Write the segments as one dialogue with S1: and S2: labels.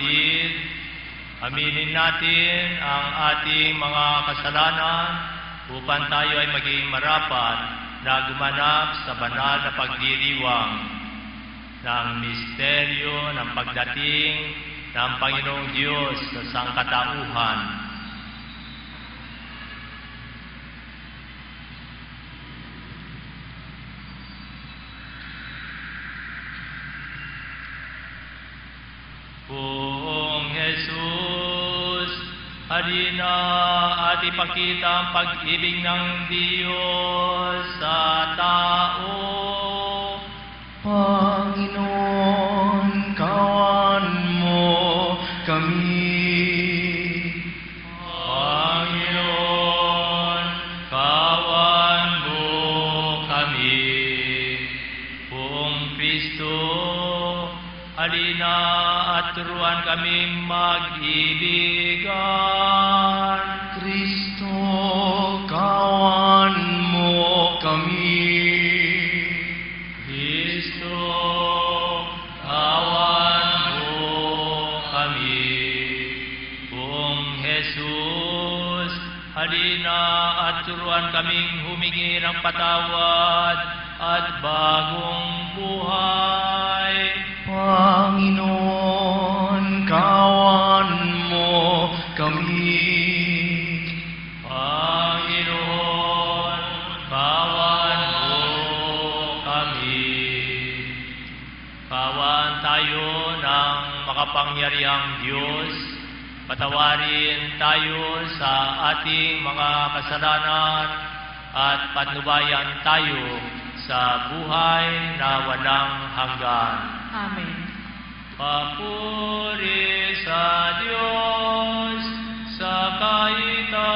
S1: kapatid, aminin natin ang ating mga kasalanan upang tayo ay maging marapat na gumanap sa banal na pagdiriwang ng misteryo ng pagdating ng Panginoong Diyos sa sangkatauhan. Buong Jesus, halina at ipakita ang pag-ibig ng Diyos sa tao.
S2: Panginoon, kawan mo kami.
S1: Panginoon, kawan mo kami. Buong Kristo, halina at turuan kaming mag-ibigan.
S2: Kristo, kawan mo kami.
S1: Kristo, kawan mo kami. Buong Jesus, halina at turuan kaming humingi ng patawad at bagong buhay.
S2: Panginoon, kawan mo kami.
S1: Panginoon, kawan mo kami. Kawan tayo ng makapangyarihang Diyos. Patawarin tayo sa ating mga kasalanan at patnubayan tayo sa buhay na walang hanggan.
S3: Amen.
S1: Papuri sa Diyos sa kaitaasan.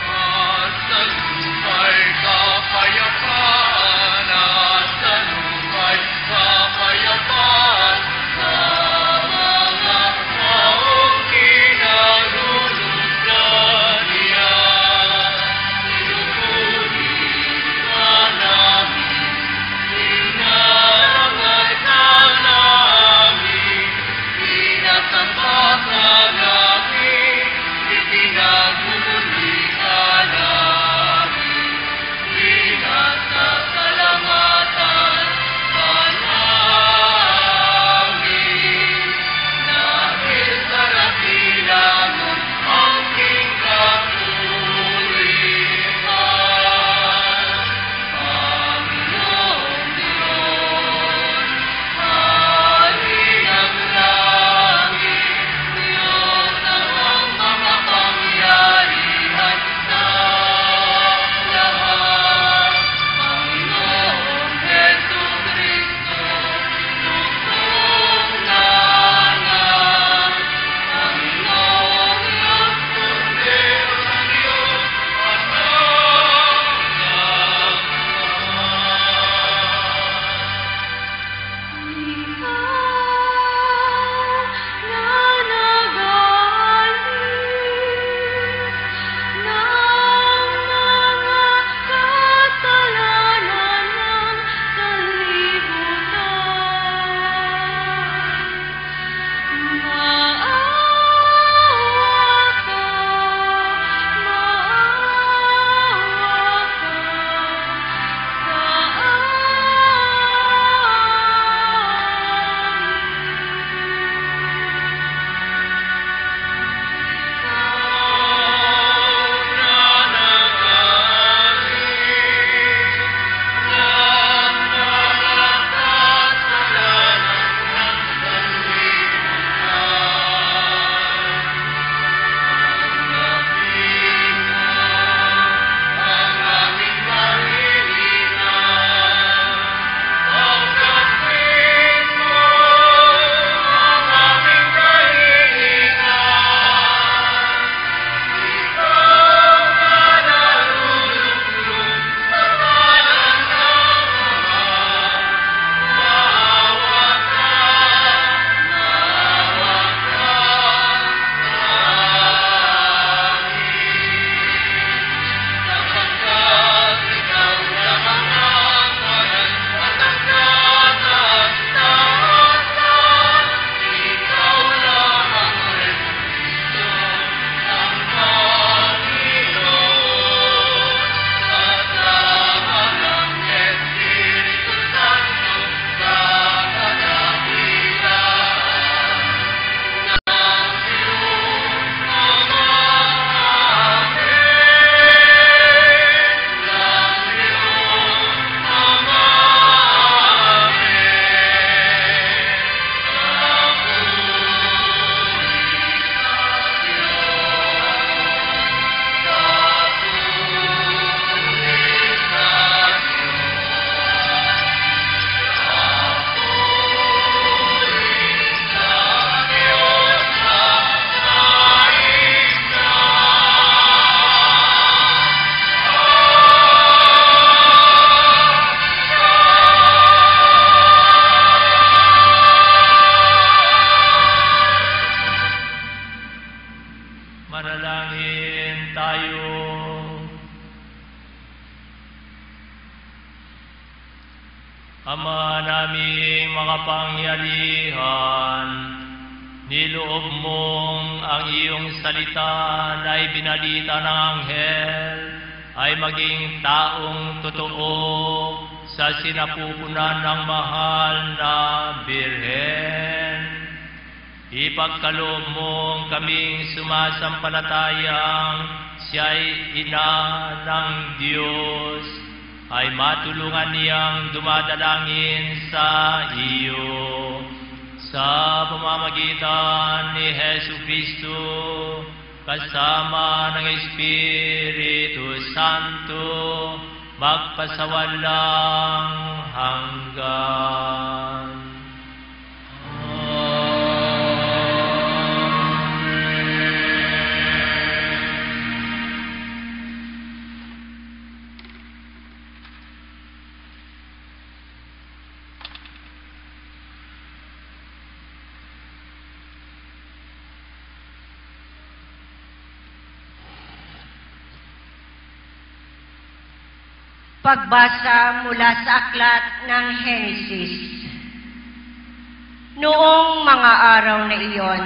S2: At sa lupa'y kapayapaan, at sa lupa'y kapayapaan, sa mga taong kinalulugdan niya. Pinupuri ka namin, inarangal ka
S1: Manalangin tayo. Ama naming makapangyarihan, niloob mong ang iyong salita na ibinalita ng anghel ay maging taong totoo sa sinapupunan ng mahal na Birhen. Ipagkaloob mong kaming sumasampalatayang siya'y ina ng Diyos, ay matulungan niyang dumadalangin sa iyo sa pamamagitan ni Hesu Kristo kasama ng Espiritu Santo magpasawalang hanggan.
S3: Pagbasa mula sa aklat ng Henesis. Noong mga araw na iyon,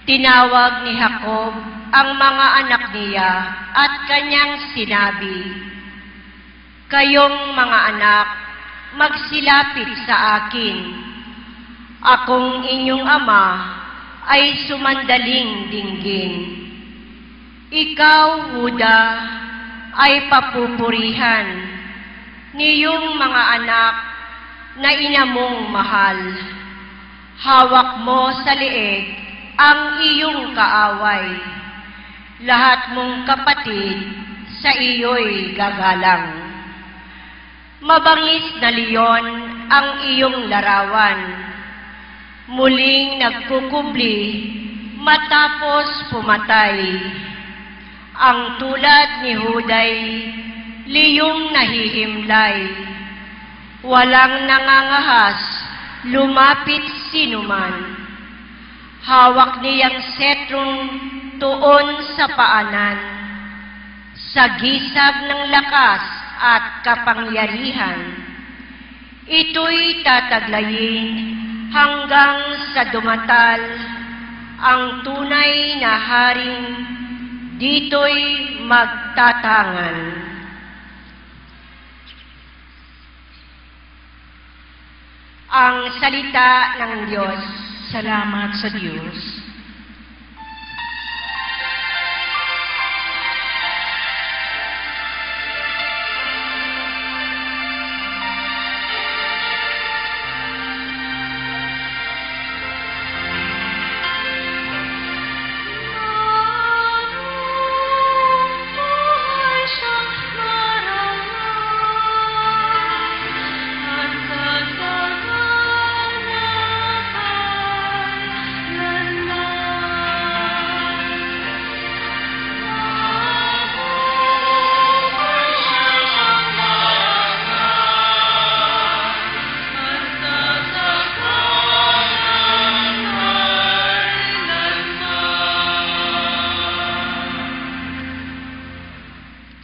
S3: tinawag ni Jacob ang mga anak niya at kanyang sinabi, "Kayong mga anak, magsilapit sa akin. Akong inyong ama ay sumandaling dinggin. Ikaw, Huda, ay papupurihan niyong mga anak na ina mong mahal. Hawak mo sa leeg ang iyong kaaway. Lahat mong kapatid sa iyo'y gagalang. Mabangis na leon ang iyong larawan. Muling nagkukubli matapos pumatay. Ang tulad ni Huday, liyong nahihimlay. Walang nangangahas, lumapit sinuman. Hawak niyang setrong tuon sa paanan. Sa gisag ng lakas at kapangyarihan, ito'y tataglayin hanggang sa dumatal ang tunay na haring dito'y magtatangan. Ang salita ng Diyos.
S4: Salamat sa Diyos.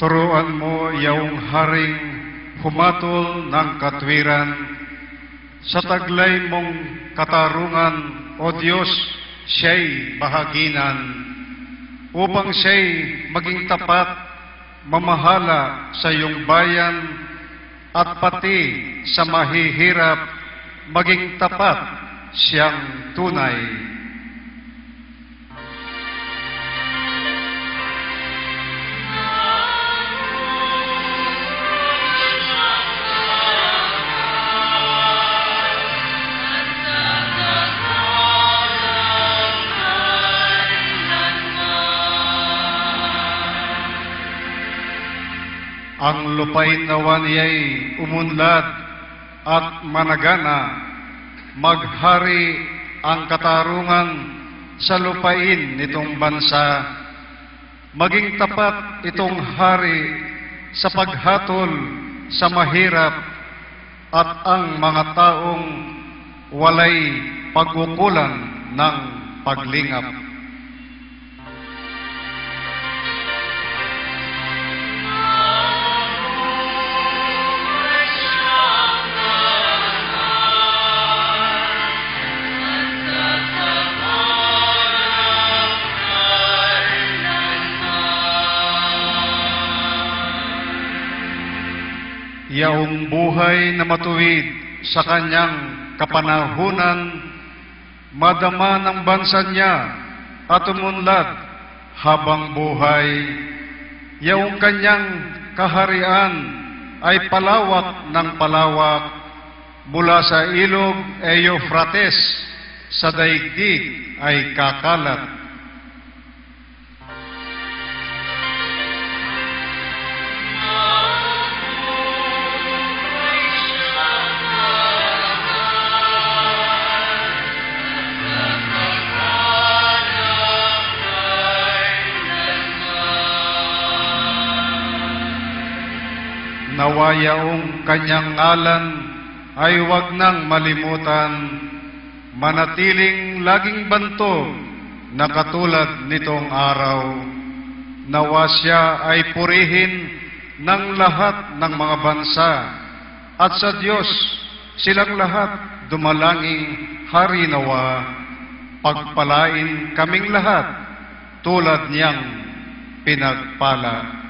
S5: Turuan mo iyong haring humatol ng katwiran sa taglay mong katarungan, O Diyos, siya'y bahaginan, upang siya'y maging tapat, mamahala sa iyong bayan, at pati sa mahihirap, maging tapat siyang tunay. Ang lupain nawa niya'y umunlad at managana, maghari ang katarungan sa lupain nitong bansa. Maging tapat itong hari sa paghatol sa mahirap at ang mga taong walay pagkukulang ng paglingap. yaong buhay na matuwid sa kanyang kapanahunan, madama ng bansa niya at umunlad habang buhay. Yaong kanyang kaharian ay palawak ng palawak mula sa ilog Eufrates sa daigdig ay kakalat. Nawa yaong kanyang ngalan ay wag nang malimutan, manatiling laging bantog na katulad nitong araw. Nawa siya ay purihin ng lahat ng mga bansa, at sa Diyos silang lahat dumalanging hari nawa. Pagpalain kaming lahat tulad niyang pinagpala.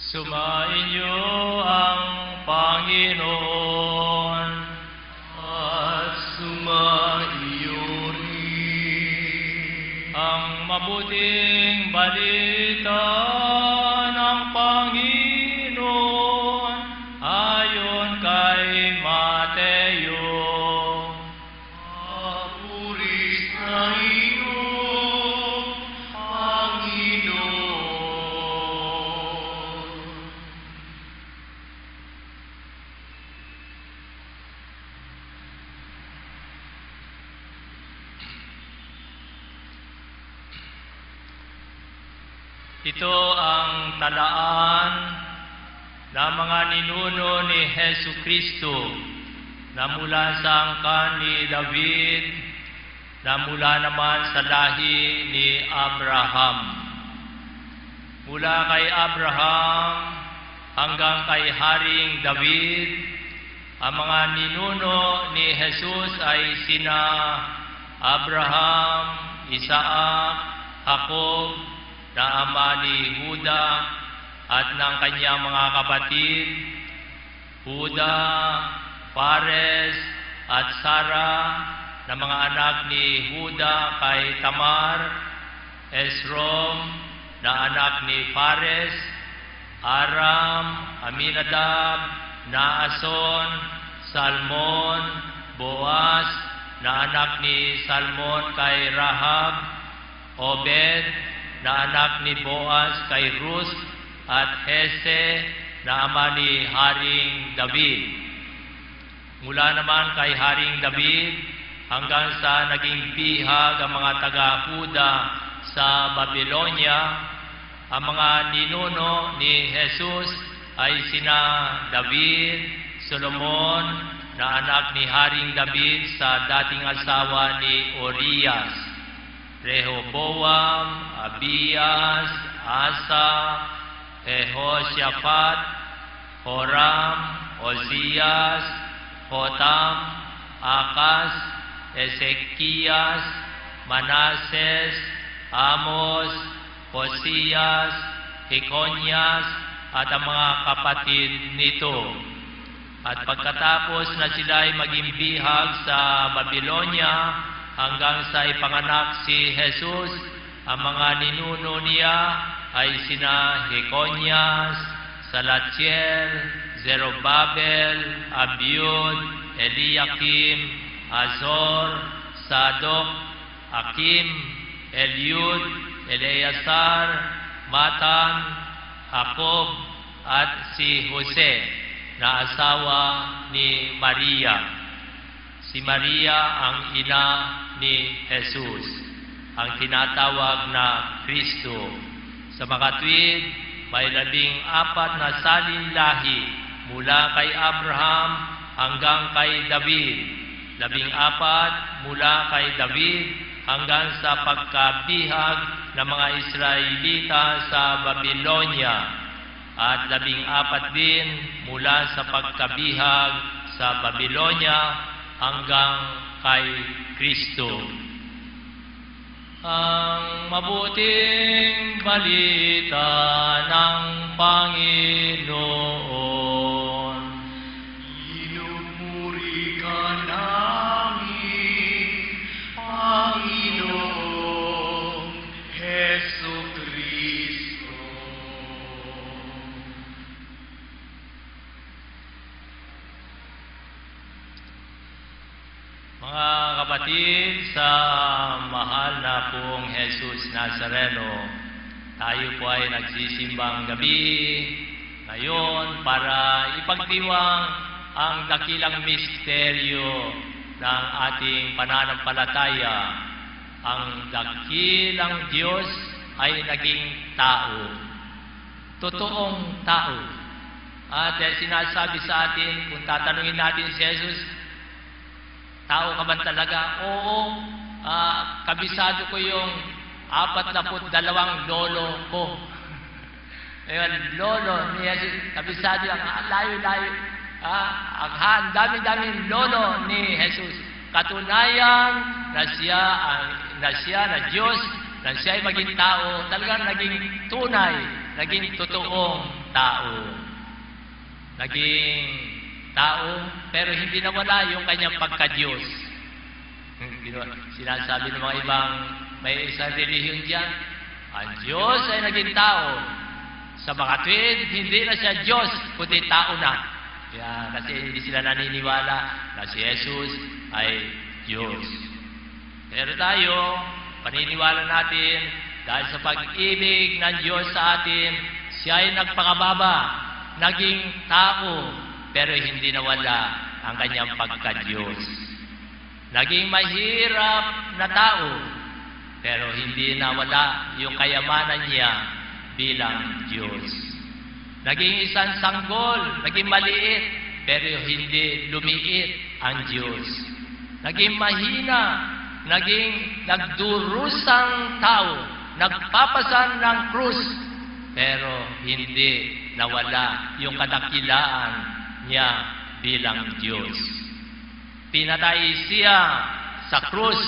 S1: Sumainyo ang Panginoon
S2: at sumaiyo rin.
S1: ang mabuting balita ng Panginoon ayon kay Mateo.
S2: Papuri sa iyo, Panginoon.
S1: Ito ang talaan ng mga ninuno ni Hesu Kristo na mula sa angkan ni David, na mula naman sa lahi ni Abraham. Mula kay Abraham hanggang kay Haring David, ang mga ninuno ni Jesus ay sina Abraham, Isaac, Jacob, na ama ni Huda at ng kanyang mga kapatid, Huda, Pares at Sara, na mga anak ni Huda kay Tamar, Esrom, na anak ni Pares, Aram, Aminadab, Naason, Salmon, Boaz, na anak ni Salmon kay Rahab, Obed na anak ni Boaz kay Ruth, at Hese na ama ni Haring David. Mula naman kay Haring David hanggang sa naging bihag ang mga taga-Huda sa Babylonia, ang mga ninuno ni Jesus ay sina David, Solomon na anak ni Haring David sa dating asawa ni Urias, Rehoboam, Abias, Asa, Jehoshaphat, Horam, Ozias, Hotam, Akas, Ezekias, Manases, Amos, Hosias, Hikonyas, at ang mga kapatid nito. At pagkatapos na sila ay maging bihag sa Babylonia, hanggang sa ipanganak si Jesus, ang mga ninuno niya ay sina Hikonyas, Salatiel, Zerubabel, Abiud, Eliakim, Azor, Sadok, Akim, Eliud, Eleazar, Matan, Jacob, at si Jose na asawa ni Maria. Si Maria ang ina ni Jesus, ang tinatawag na Kristo. Sa makatwid, may 14 na salinlahi mula kay Abraham hanggang kay David. 14 mula kay David hanggang sa pagkabihag ng mga Israelita sa Babylonia, at 14 din mula sa pagkabihag sa Babylonia hanggang kay Kristo. Ang mabuting balita ng Panginoon.
S2: Inumuri ka namin, Panginoong Hesukristo.
S1: Mga kapatid, sa mahal na pong Jesus Nazareno, tayo po ay nagsisimbang gabi ngayon para ipagdiwang ang dakilang misteryo ng ating pananampalataya. Ang dakilang Diyos ay naging tao, totoong tao. At sinasabi sa atin, kung tatanungin natin si Jesus, tao ka ba talaga? Oo, kabisado ko yung 42 lolo ko. Ngayon, lolo ni Jesus, kabisado ang layo-layo. Ang dami-daming lolo ni Jesus. Katunayan na siya na Diyos, na siya ay maging tao, talagang naging tunay, naging totoong tao. Naging tao, pero hindi nawala yung kanyang pagka-Diyos. Sinasabi ng mga ibang may isang relihiyon dyan, ang Diyos ay naging tao. Sa makatwid, hindi na siya Diyos, kundi tao na. Kaya, kasi hindi sila naniniwala na si Jesus ay Diyos. Pero tayo, paniniwala natin, dahil sa pag-ibig ng Diyos sa atin, siya ay nagpakababa, naging tao, pero hindi nawala ang kanyang pagka-Diyos. Naging mahirap na tao, pero hindi nawala yung kayamanan niya bilang Diyos. Naging isang sanggol, naging maliit, pero hindi lumiit ang Diyos. Naging mahina, naging nagdurusang tao, nagpapasan ng krus, pero hindi nawala yung kadakilaan niya bilang Diyos. Pinatay siya sa krus,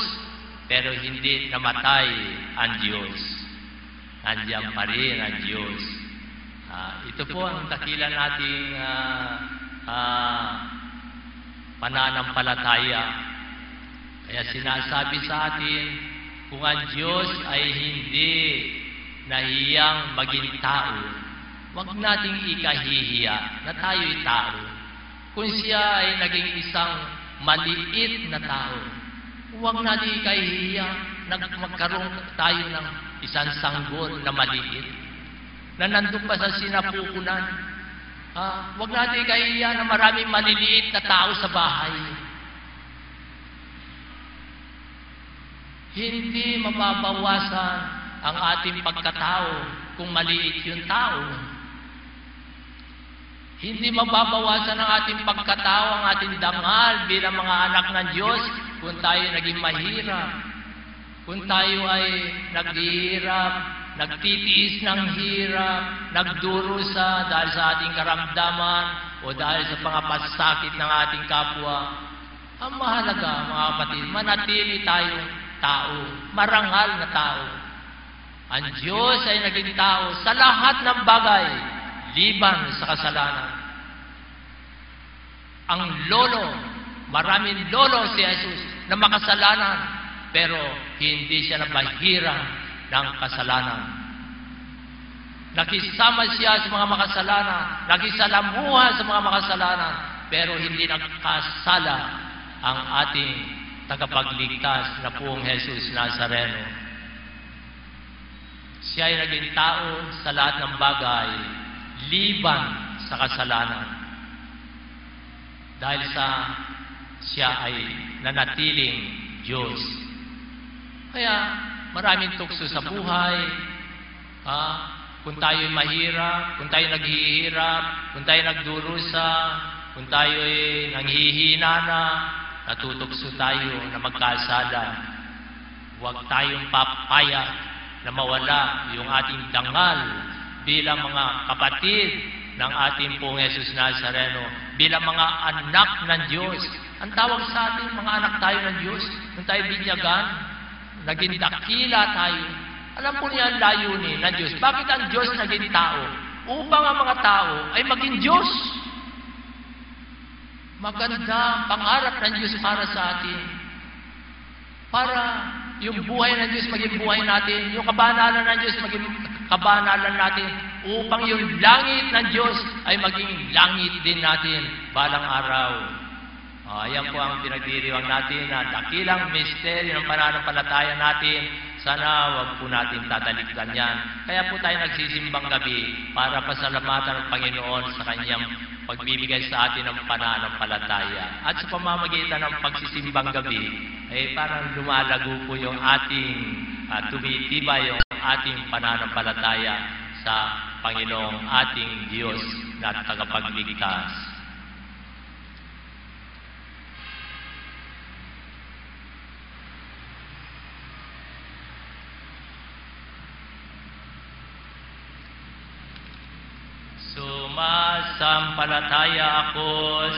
S1: pero hindi namatay ang Diyos. Nandiyan pa rin ang Diyos. Ito po ang dakilan nating pananampalataya. Kaya sinasabi sa atin, kung ang Diyos ay hindi nahiyang maging tao, huwag nating ikahihiya na tayo'y tao. Kung siya ay naging isang maliit na tao, huwag natin ikahihiya magkaroon tayo ng isang sanggol na maliit na nandun pa sa sinapupunan. Huwag natin kahiya na maraming maliliit na tao sa bahay. Hindi mababawasan ang ating pagkatao kung maliit yung tao. Hindi mababawasan ang ating pagkatao, ang ating dangal bilang mga anak ng Diyos kung tayo naging mahirap, kung tayo ay naghihirap, nagtitiis ng hirap, nagdurusa dahil sa ating karamdaman o dahil sa mga pasakit ng ating kapwa. Ang mahalaga, mga kapatid, manatili tayong tao, marangal na tao. Ang Diyos ay naging tao sa lahat ng bagay, liban sa kasalanan. Ang lolo, maraming lolo si Jesus na makasalanan, pero hindi siya nabahiran ng kasalanan. Nakisama siya sa mga makasalanan, nakisalamuha sa mga makasalanan, pero hindi nakasala ang ating tagapagligtas na poong Jesus Nazareno. Siya ay naging tao sa lahat ng bagay, liban sa kasalanan. Dahil sa siya ay nanatiling Diyos. Kaya maraming tukso sa buhay. Kung tayo ay mahirap, kung tayo naghihirap, kung tayo nagdurusa, kung tayo ay nanghihina na, natutukso tayo na magkasala. Huwag tayong papayag na mawala yung ating dangal bilang mga kapatid ng ating pong Jesus Nazareno, bilang mga anak ng Diyos. Ang tawag sa atin, mga anak tayo ng Diyos, kung tayo binyagan, naging dakila tayo. Alam po niya ang layunin ng Diyos. Bakit ang Diyos naging tao? Upang ang mga tao ay maging Diyos. Maganda pangarap ng Diyos para sa atin. Para yung buhay ng Diyos maging buhay natin, yung kabanalan ng Diyos maging kabanalan natin, upang yung langit ng Diyos ay maging langit din natin balang araw. Ayan po ang pinagdiriwang natin na dakilang misteryo ng pananampalataya natin. Sana wag po natin tatalikdan yan. Kaya po tayo nagsisimbang gabi para pasalamatan ng Panginoon sa Kanyang pagbibigay sa atin ng pananampalataya. At sa pamamagitan ng pagsisimbang gabi, ay parang lumalago po yung ating tumitibay yung ating pananampalataya sa Panginoong ating Diyos na tagapagligtas. Sumasampalataya ako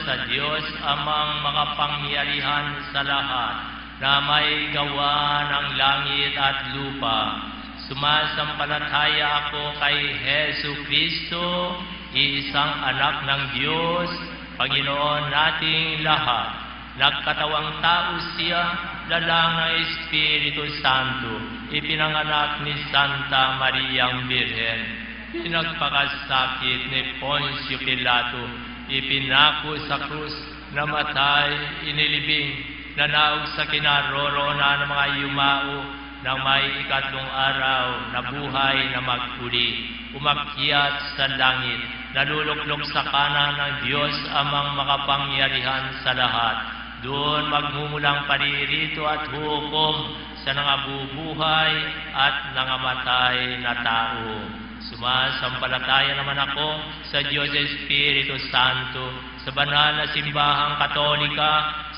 S1: sa Diyos amang makapangyarihan sa lahat na may gawa ng langit at lupa. Sumasampalataya ako kay Hesu Kristo, iisang anak ng Diyos, Panginoon nating lahat. Nagkatawang tao siya, lalang ng Espiritu Santo, ipinanganak ni Santa Mariang Birhen. Pinagpakasakit ni Poncio Pilato, ipinako sa krus, namatay, inilibing, nanaog sa kinaroroonan ng mga yumao, ng may ikatlong araw, nabuhay na magpuli, umakyat sa langit, naluluklok sa kanan ng Diyos amang makapangyarihan sa lahat. Doon magmumulang paririto at hukom sa nangabubuhay at nangamatay na tao. Sumasampalataya naman ako sa Diyos Espiritu Santo, sa banal na simbahang Katolika,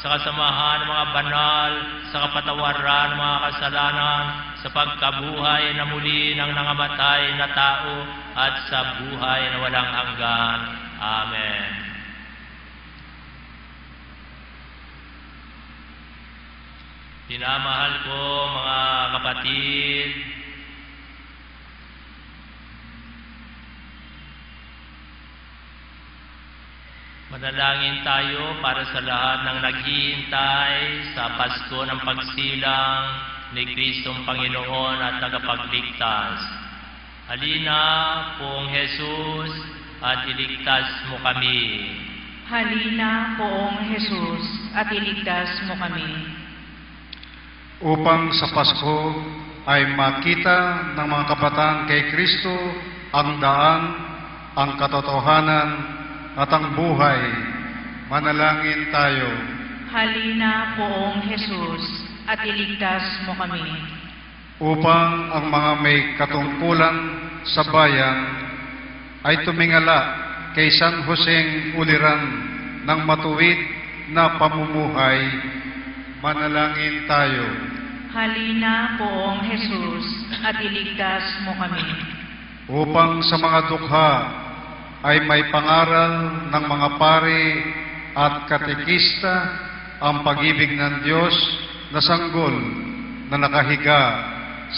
S1: sa kasamahan ng mga banal, sa kapatawaran ng mga kasalanan, sa pagkabuhay na muli ng nangamatay na tao, at sa buhay na walang hanggan. Amen. Pinamahal ko mga kapatid, manalangin tayo para sa lahat ng naghihintay sa Pasko ng pagsilang ni Kristong Panginoon at tagapagligtas. Halina, Poong Jesus, at iligtas mo kami.
S4: Halina, Poong Jesus, at iligtas mo kami.
S5: upang sa Pasko ay makita ng mga kabataan kay Kristo ang daan, ang katotohanan at ang buhay. Manalangin tayo.
S4: Halina, Poong Jesus, at iligtas mo kami.
S5: Upang ang mga may katungkulan sa bayan ay tumingala kay San Joseng uliran ng matuwid na pamumuhay. Manalangin tayo.
S4: Halina, Poong Jesus, at iligtas mo kami.
S5: Upang sa mga dukha ay may pangaral ng mga pari at katekista ang pag-ibig ng Diyos na sanggol na nakahiga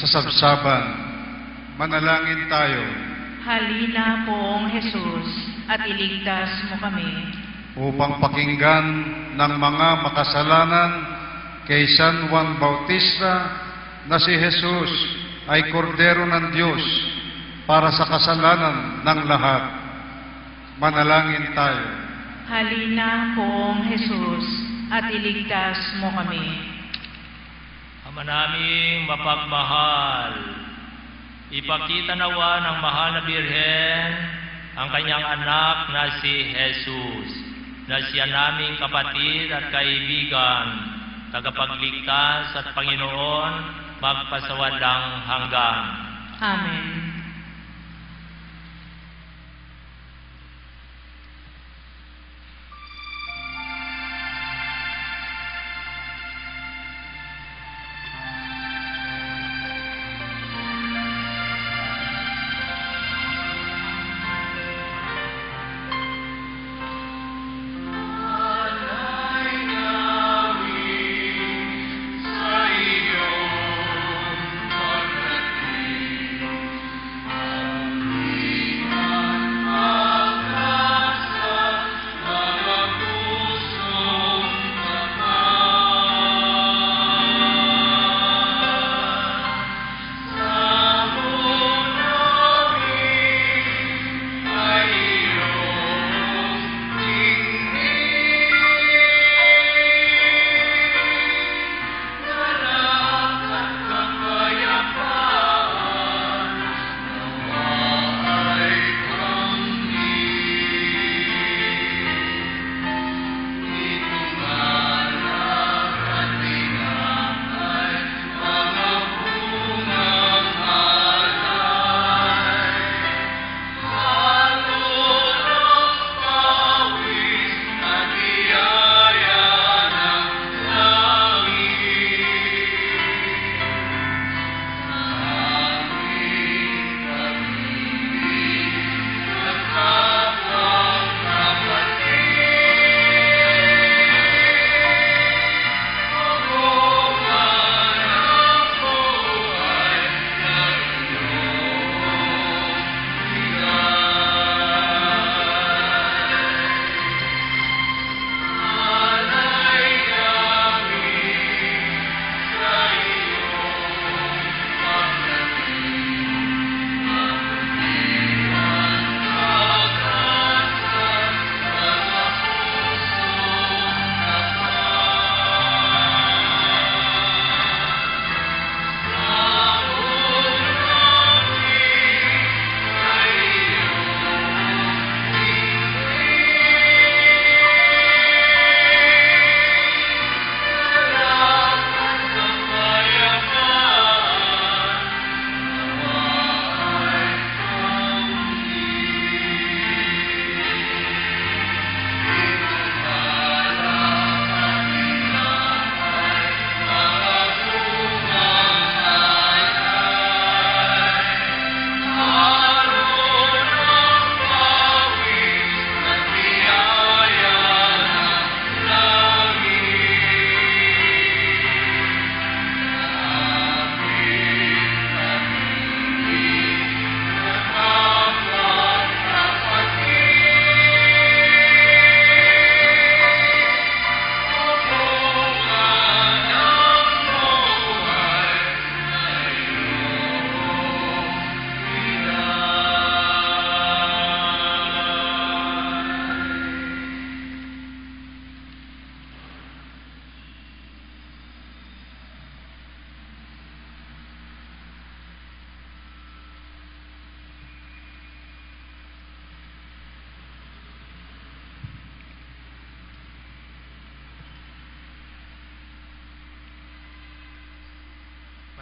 S5: sa sabsaban. Manalangin tayo.
S4: Halina, Poong Jesus, at iligtas mo kami.
S5: Upang pakinggan ng mga makasalanan kay San Juan Bautista na si Jesus ay kordero ng Diyos para sa kasalanan ng lahat. Manalangin tayo.
S4: Halina, Poong Jesus, at iligtas mo kami.
S1: Ama naming mapagmahal, ipakita nawa ng mahal na Birhen ang kanyang anak na si Jesus, na siya naming kapatid at kaibigan, tagapagligtas at Panginoon, magpasawalang hanggan.
S4: Amen.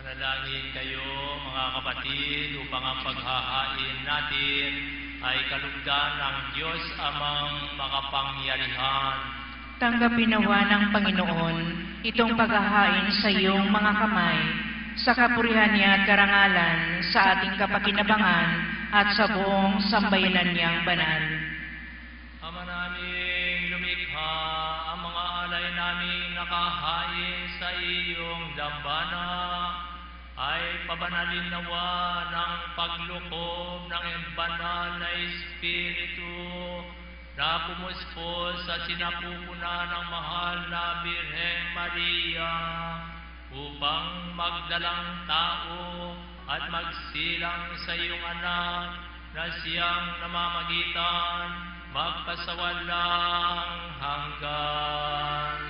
S1: Manalangin kayo, mga kapatid, upang ang paghahain natin ay kalugdan ng Diyos amang makapangyarihan.
S4: Tanggapin nawa ng Panginoon itong paghahain sa iyong mga kamay, sa kapurihan niya at karangalan, sa ating kapakinabangan at sa buong sambayanan niyang banal.
S1: Ama naming lumikha, ang mga alay naming nakahain sa iyong dambana ay pabanalin nawa ng paglukob ng banal na Espiritu na pumuspos sa sinapupunan ng mahal na Birheng Maria upang magdalang tao at magsilang sa iyong anak na siyang namamagitan magpasawalang hanggan.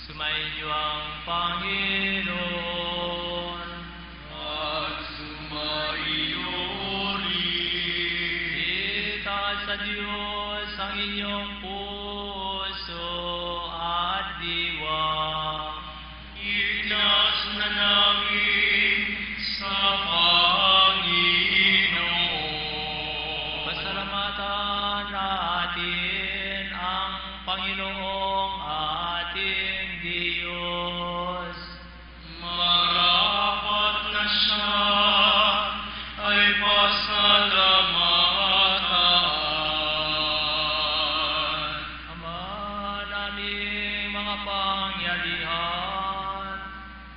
S1: Sumainyo ang Panginoon
S2: at sumaiyo rin.
S1: itaas sa Diyos ang inyong puso at diwa.
S2: Itaas na namin sa Panginoon.
S1: Pasalamatan natin ang Panginoong ating Diyos.
S2: Marapat na siya ay pasalamatan.
S1: Ama naming mga pangyarihan,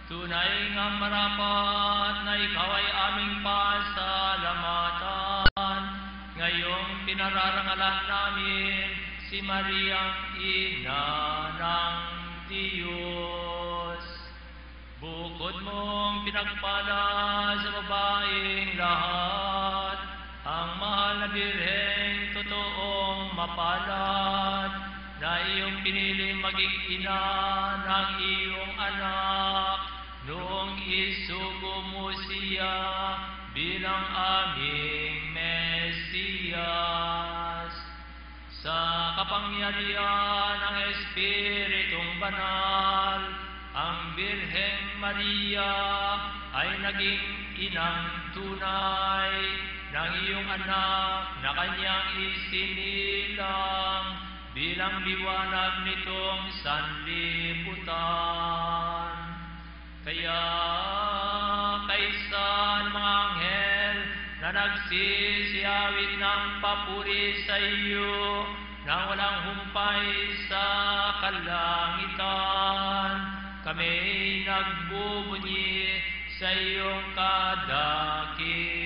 S1: tunay nga marapat na ikaw ay aming pasalamatan. Ngayong pinararangalan namin si Mariang Ina ng Diyos. Bukod mong pinagpala sa babaeng lahat, ang mahal na Birheng totoong mapalad, na iyong pinili maging ina ng iyong anak, noong isugo mo siya bilang aming Mesiyas. Sa kapangyarihan ng Espiritong Banal, ang Birheng Maria ay naging inang tunay ng iyong anak na kanyang isinilang bilang liwanag nitong sanlibutan. Kaya kaysa ng mga anghel na nagsisiyawit ng papuri sa iyo nang walang humpay sa kalangitan, kami nagbubunyi sa iyong kadakilaan.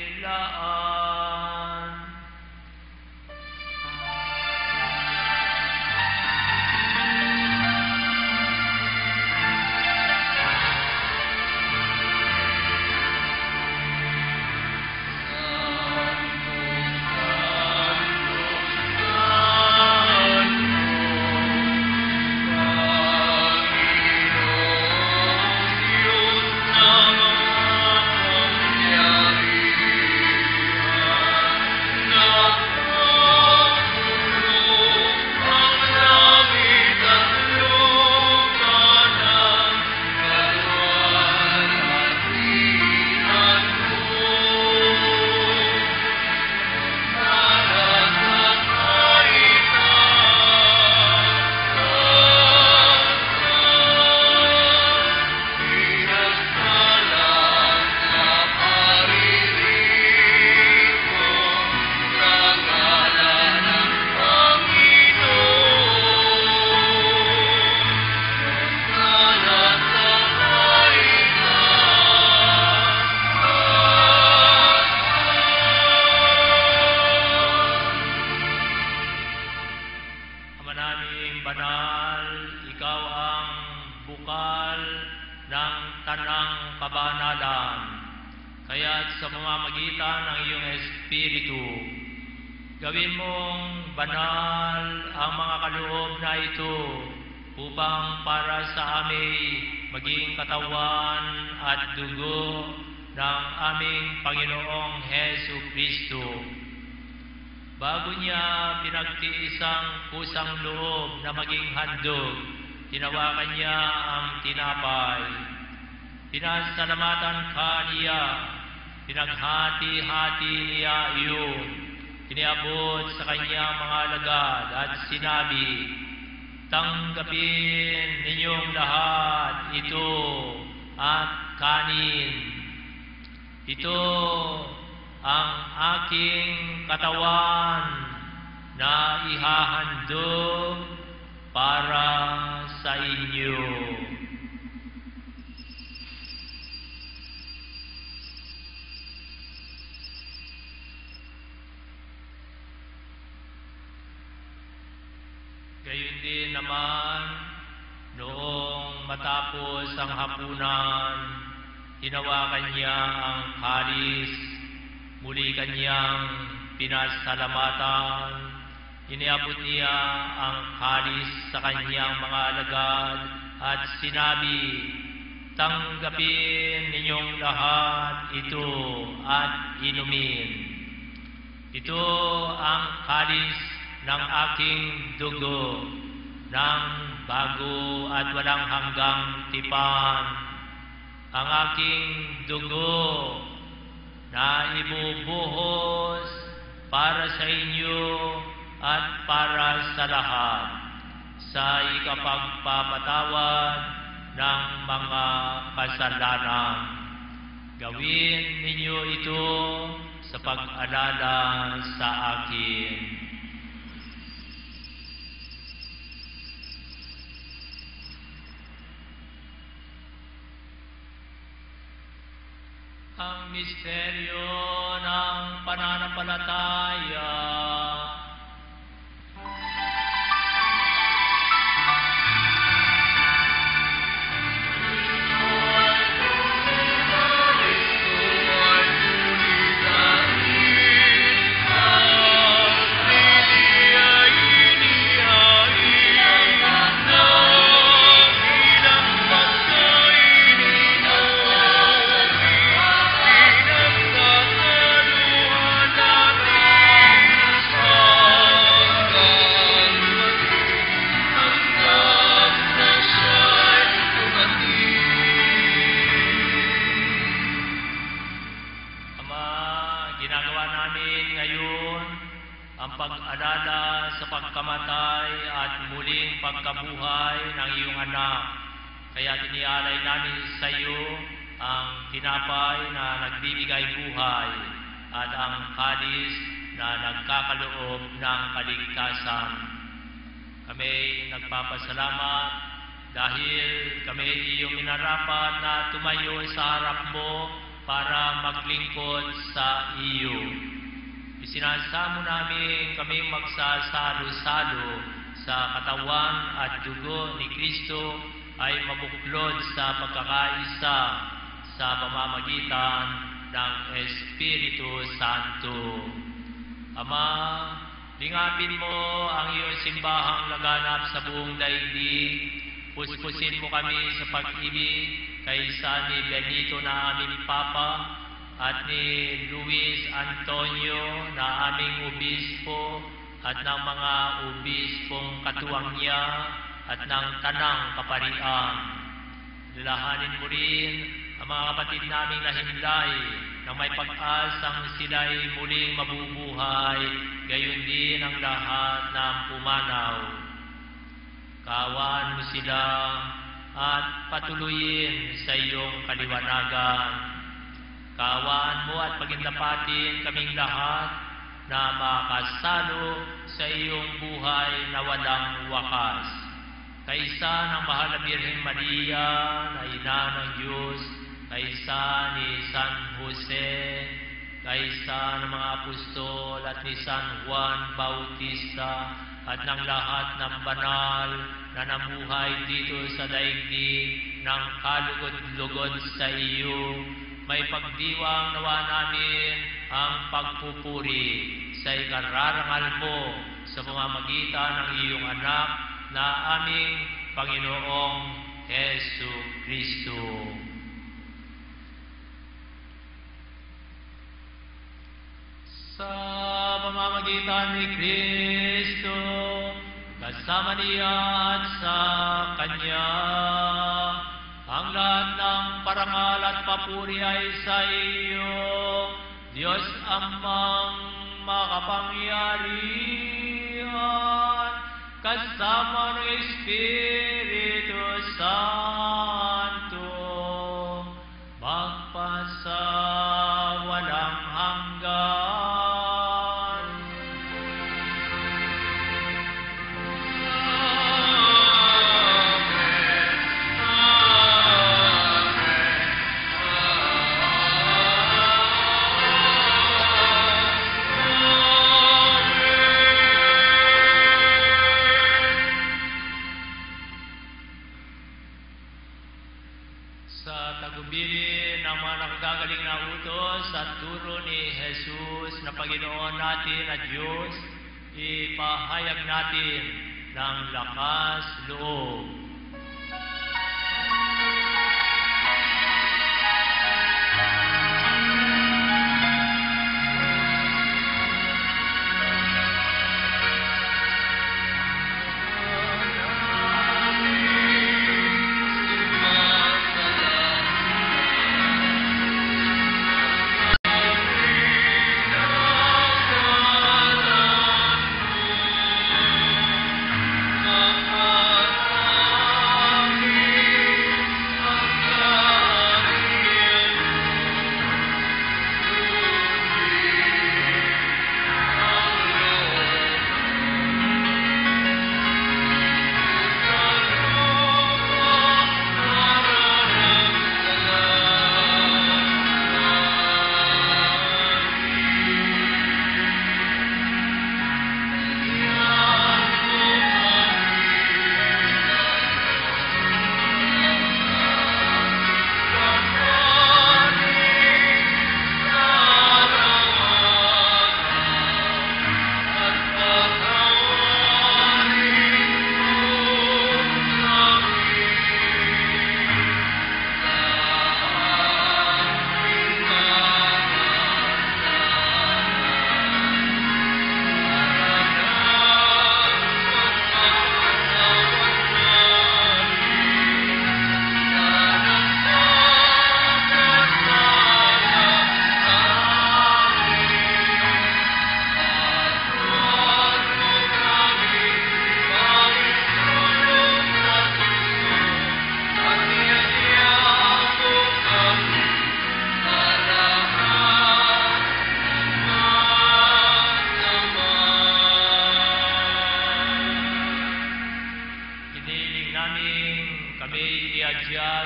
S1: Kaya't sa pamamagitan ng iyong Espiritu, gawin mong banal ang mga kaloob na ito upang para sa amin maging katawan at dugo ng aming Panginoong Hesu Kristo. Bago niya pinagtiisang kusang loob na maging handog, tinawakan niya ang tinapay. Pinasalamatan ka niya, pinaghati-hati niya iyon. Iniabot sa kanyang mga alagad at sinabi, "Tanggapin ninyong lahat ito at kanin. Ito ang aking katawan na ihahandog para sa inyo." Gayon din naman, noong matapos ang hapunan, tinawakan niya ang kalis, muli kanyang pinasalamatan, iniabot niya ang kalis sa kanyang mga alagad at sinabi, "Tanggapin ninyong lahat ito at inumin. Ito ang kalis ng aking dugo, ng bago at walang hanggang tipan, ang aking dugo na ibubuhos para sa inyo at para sa lahat, sa ikapagpapatawad ng mga kasalanan. Gawin ninyo ito sa pag-alala sa akin." Ang misteryo ng pananampalataya. Pag-alala sa pagkamatay at muling pagkabuhay ng iyong anak. Kaya tinialay namin sa iyo ang tinapay na nagbibigay buhay at ang kalis na nagkakaloob ng kaligtasan. Kami nagpapasalamat dahil kami iyong minarapat na tumayo sa harap mo para maglingkod sa iyo. Isinasamo namin kaming magsasalo-salo sa katawan at dugo ni Kristo ay mabuklod sa pagkakaisa sa pamamagitan ng Espiritu Santo. Ama, lingapin mo ang iyong simbahang laganap sa buong daigdig. Puspusin mo kami sa pag-ibig kaysa ni Benito na aming Papa at ni Luis Antonio na aming obispo at ng mga obispong katuwang niya at ng tanang kaparian. Lalahanin mo rin ang mga kapatid naming nahimlay na may pag-asang sila'y muling mabubuhay, gayon din ang lahat ng pumanaw. Kaawaan mo sila at patuloyin sa iyong kaliwanagan. Kaawaan mo at pagindapatin kaming lahat na makasalo sa iyong buhay na walang wakas. Kaisa ng Mahal na Birheng Maria na Ina ng Diyos, kaisa ni San Jose, kaisa ng mga apostol at ni San Juan Bautista at ng lahat ng banal na namuhay dito sa daigdig ng kalugod-lugod sa iyo, may pagdiwang nawa namin ang pagpupuri sa ikararangal mo sa pamamagitan ng iyong anak na aming Panginoong Hesu Kristo. Sa pamamagitan ni Kristo, kasama niya at sa Kanya, ang lahat ng parangal at papuri ay sa iyo, Diyos Amang makapangyarihan, kasama ng Espiritu Santo, magpasa walang hanggan. Sa tagubilin ng mga nakagagaling na utos at turo ni Jesus na Panginoon natin at Diyos, ipahayag natin ng lakas loob.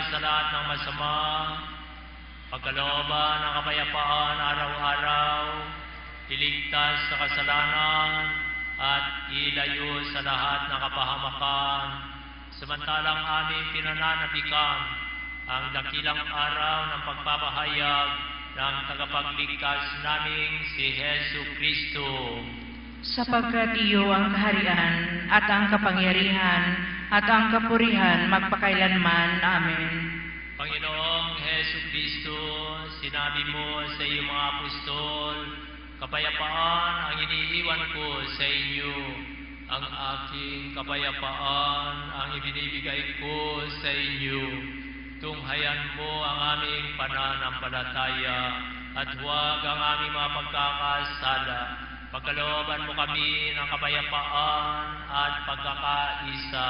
S1: Sa lahat ng masama, pagkalooban ng kapayapaan araw-araw, iligtas sa kasalanan, at ilayo sa lahat ng kapahamakan, samantalang aming pinananabikan ang dakilang araw ng pagpapahayag ng tagapagligtas naming si Hesu Kristo.
S4: Sapagkat iyo ang kaharian at ang kapangyarihan at ang kapurihan magpakailanman. Amen.
S1: Panginoong Hesu Kristo, sinabi mo sa iyong mga apostol, kapayapaan ang iniiwan ko sa inyo, ang aking kapayapaan ang ibinibigay ko sa inyo. Tunghayan mo ang aming pananampalataya at huwag ang aming mga pagkakasala. Pagkalooban mo kami ng kapayapaan at pagkakaisa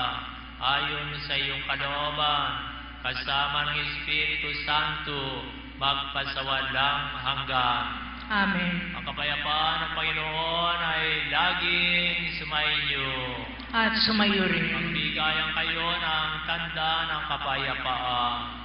S1: ayon sa iyong kalooban, kasama ng Espiritu Santo, magpasawalang hanggan.
S4: Amen.
S1: Ang kapayapaan ng Panginoon ay laging sumainyo.
S4: At sumayo rin.
S1: Magbigayan kayo ng tanda ng kapayapaan.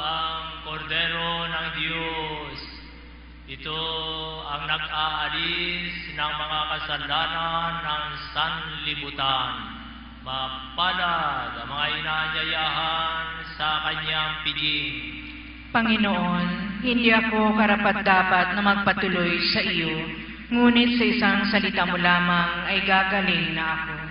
S1: ang kordero ng Diyos. Ito ang nag-aalis ng mga kasalanan ng sanlibutan. Mapalad ang mga inaanyayahan sa kanyang piging.
S4: Panginoon, hindi ako karapat-dapat na magpatuloy sa iyo, ngunit sa isang salita mo lamang ay gagaling na ako.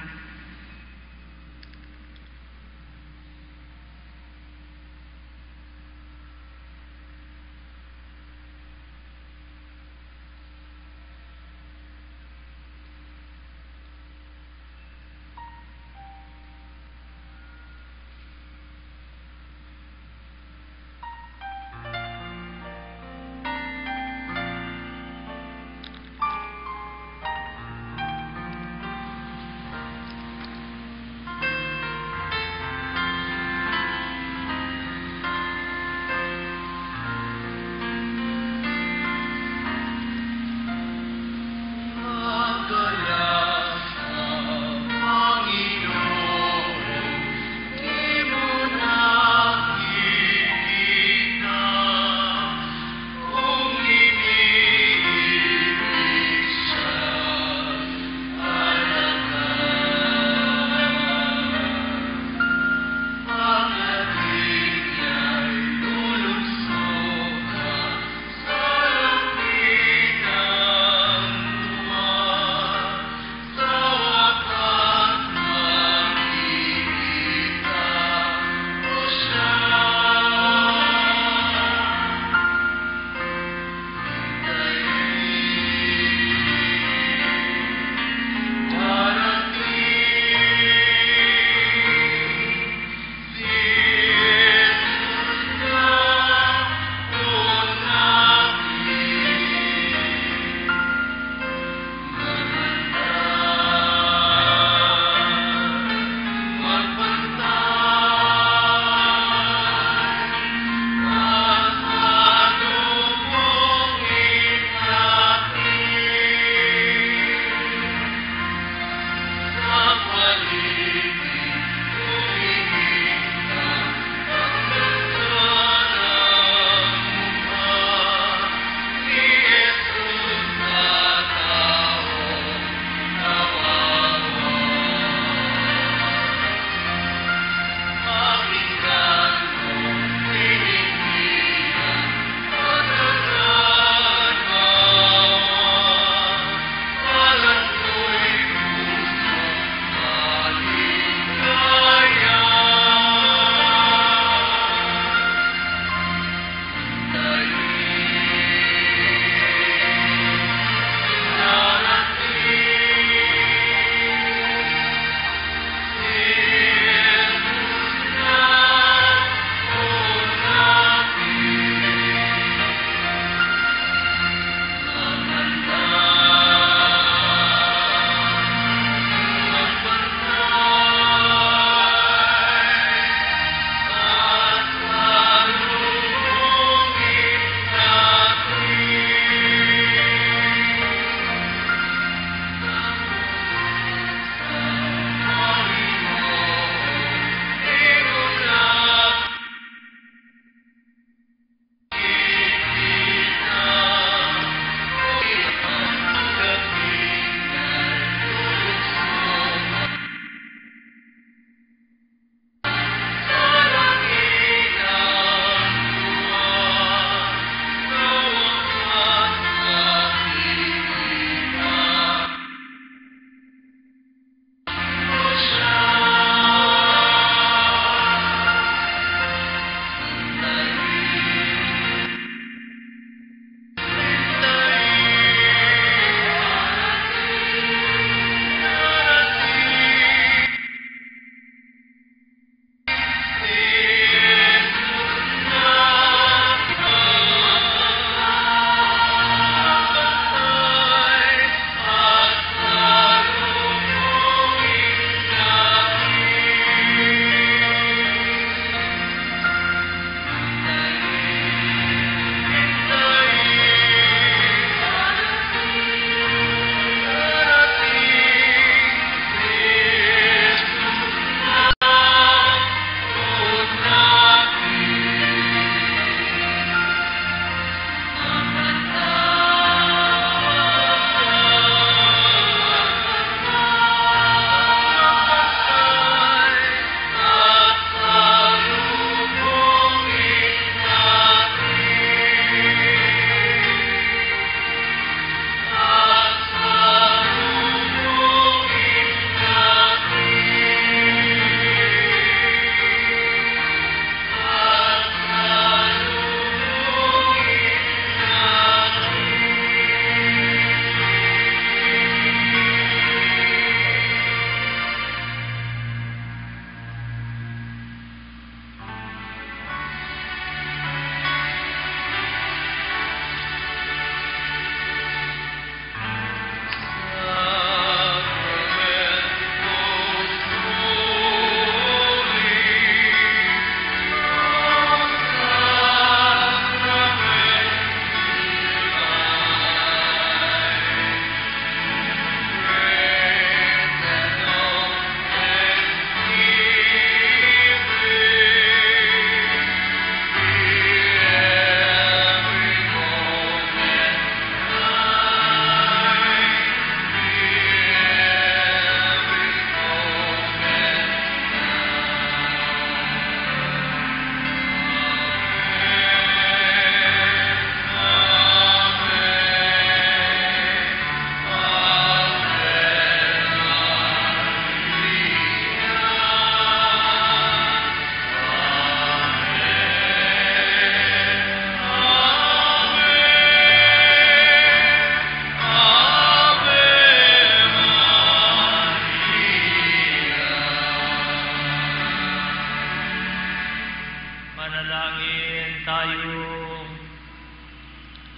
S1: tayo.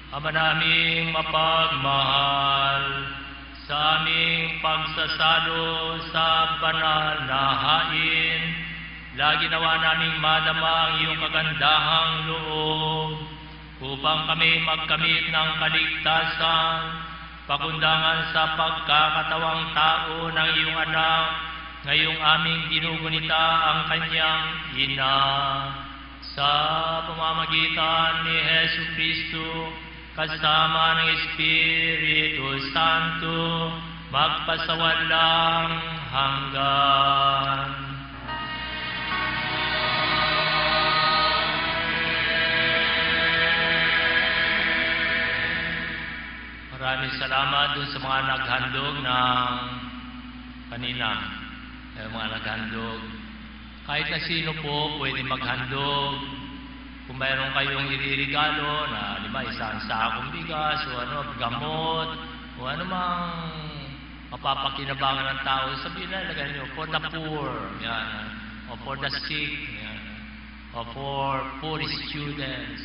S1: Ama naming mapagmahal, sa aming pagsasalo sa banal na hain, lagi nawa naming madama ang iyong kagandahang loob, upang kami magkamit ng kaligtasan, pakundangan sa pagkakatawang tao ng iyong anak, ngayong aming ginugunita ang kanyang ina. Sa pamamagitan ni Hesu Kristo, kasama ng Espiritu Santo, magpasawalang hanggan. Maraming salamat dun sa mga naghandog ng kanina. Mga naghandog. Kahit na sino po pwede maghandog. Kung mayroon kayong iririgalo na, di ba, isang sakong bigas o gamot o ano mang mapapakinabangan ng tao, sabihin na, lagay nyo, for the poor, yan, o for the sick, yan, o for poor students,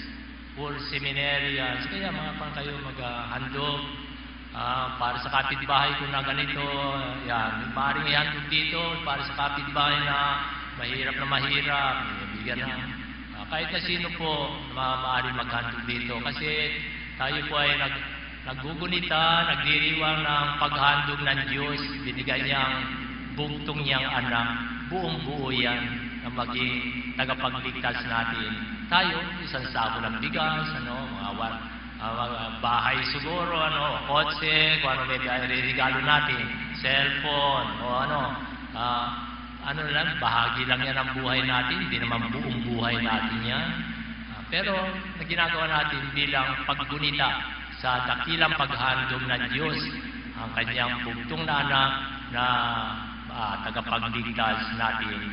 S1: poor seminarians. Kaya mga pang kayo maghandog para sa kapitbahay ko na ganito, yan, maaaring ihandog dito para sa kapitbahay na mahirap, bigyan na. Kahit na sino po maaaring maghandog dito kasi tayo po ay naggugunita, nagdiriwang ng paghandog ng Diyos. Binigay niyang bugtong niyang anak, buong buo yan na maging tagapagligtas natin. Tayo, isang sako ng bigas, mga bahay siguro, kotse, kung ano may regalo natin, cellphone, o bahagi lang yan ang buhay natin, hindi naman buong buhay natin yan. Pero ginagawa natin bilang paggunita sa dakilang paghandog ng Diyos, ang kanyang bugtong na anak na tagapagligtas natin.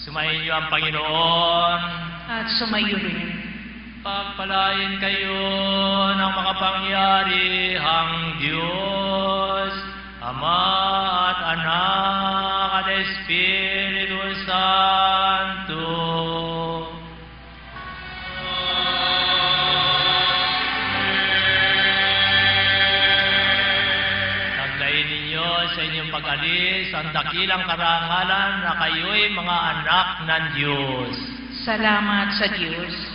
S1: Sumayin niyo ang Panginoon
S4: At sumayo rin.
S1: Pagpalain kayo ng makapangyarihang Diyos, Ama at Anak at Espiritu Santo. Taglayin ninyo sa inyong pag-alis ang dakilang karangalan na kayo'y mga anak ng Diyos.
S4: Salamat sa Diyos.